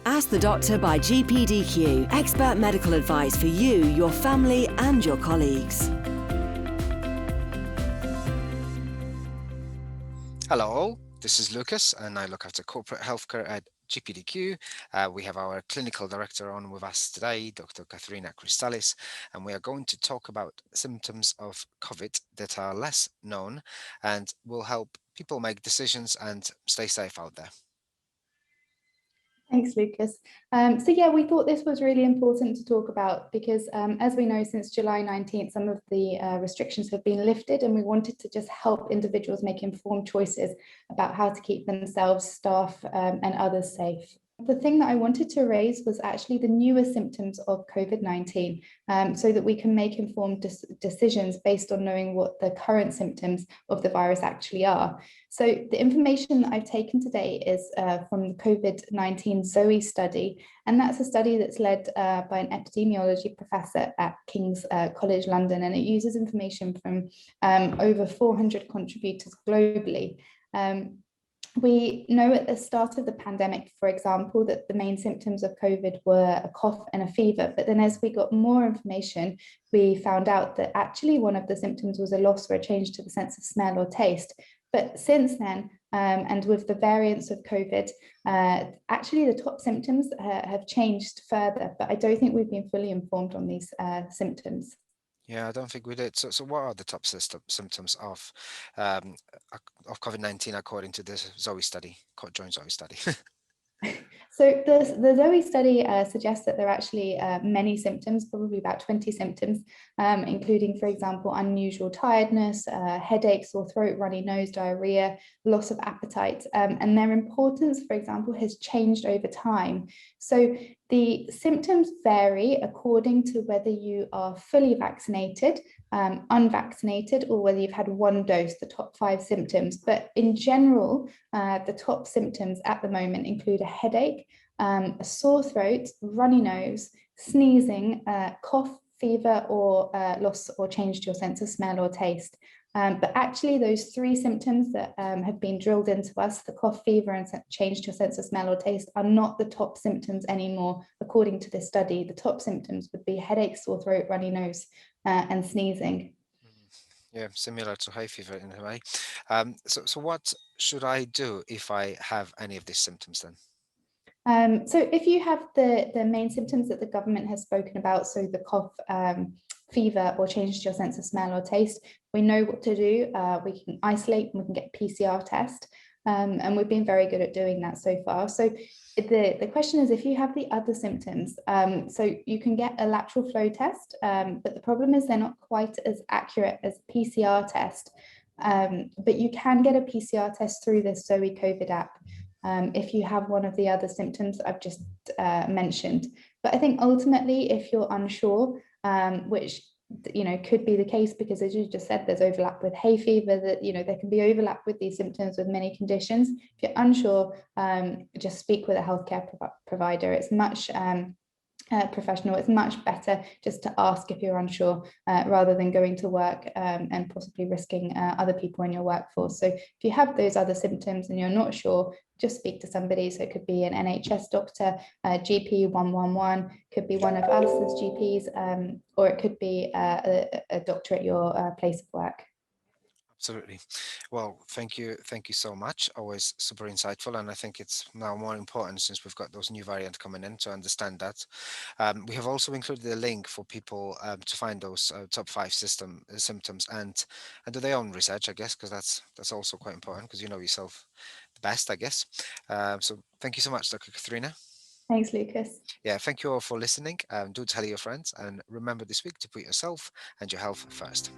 Ask the Doctor by GPDQ. Expert medical advice for you, your family and your colleagues. Hello, this is Lucas and I look after corporate healthcare at GPDQ. We have our clinical director on with us today, Dr. Kathrina Christalis, and we are going to talk about symptoms of COVID that are less known and will help people make decisions and stay safe out there. Thanks, Lucas. We thought this was really important to talk about because as we know, since July 19th, some of the restrictions have been lifted, and we wanted to just help individuals make informed choices about how to keep themselves, staff, and others safe. The thing that I wanted to raise was actually the newer symptoms of COVID-19, so that we can make informed decisions based on knowing what the current symptoms of the virus actually are. So the information that I've taken today is from the COVID-19 ZOE study, and that's a study that's led by an epidemiology professor at King's College London, and it uses information from over 400 contributors globally. We know at the start of the pandemic, for example, that the main symptoms of COVID were a cough and a fever. But then as we got more information, we found out that actually one of the symptoms was a loss or a change to the sense of smell or taste. But since then, and with the variants of COVID, actually the top symptoms have changed further, but I don't think we've been fully informed on these symptoms. Yeah, I don't think we did. So what are the top symptoms of COVID-19 according to this ZOE study, joint ZOE study? So the ZOE study suggests that there are actually many symptoms, probably about 20 symptoms, including, for example, unusual tiredness, headache, sore throat, runny nose, diarrhea, loss of appetite, and their importance, for example, has changed over time. So the symptoms vary according to whether you are fully vaccinated, unvaccinated, or whether you've had one dose, the top 5 symptoms. But in general, the top symptoms at the moment include a headache, a sore throat, runny nose, sneezing, cough, fever, or loss or change to your sense of smell or taste. But actually those 3 symptoms that have been drilled into us, the cough, fever, and change to your sense of smell or taste, are not the top symptoms anymore. According to this study, the top symptoms would be headache, sore throat, runny nose, and sneezing. Yeah, similar to hay fever in a way. So what should I do if I have any of these symptoms then? So if you have the main symptoms that the government has spoken about, so the cough, fever, or change to your sense of smell or taste, we know what to do. We can isolate and we can get a PCR test. And we've been very good at doing that so far. So the question is, if you have the other symptoms, so you can get a lateral flow test, but the problem is they're not quite as accurate as a PCR test. But you can get a PCR test through this ZOE COVID app if you have one of the other symptoms I've just mentioned. But I think ultimately, if you're unsure, which could be the case, because as you just said, there's overlap with hay fever, that there can be overlap with these symptoms with many conditions. If you're unsure, just speak with a healthcare provider. It's much professional. It's much better just to ask if you're unsure, rather than going to work and possibly risking other people in your workforce. So if you have those other symptoms and you're not sure, just speak to somebody. So it could be an NHS doctor, GP 111, could be one of us as GPs, or it could be a doctor at your place of work. Absolutely. Well, thank you so much. Always super insightful, and I think it's now more important since we've got those new variants coming in to understand that. We have also included a link for people to find those top 5 symptoms and do their own research, I guess, because that's also quite important, because you know yourself the best, I guess. So thank you so much, Dr. Kathrina. Thanks, Lucas. Yeah, thank you all for listening. Do tell your friends, and remember this week to put yourself and your health first.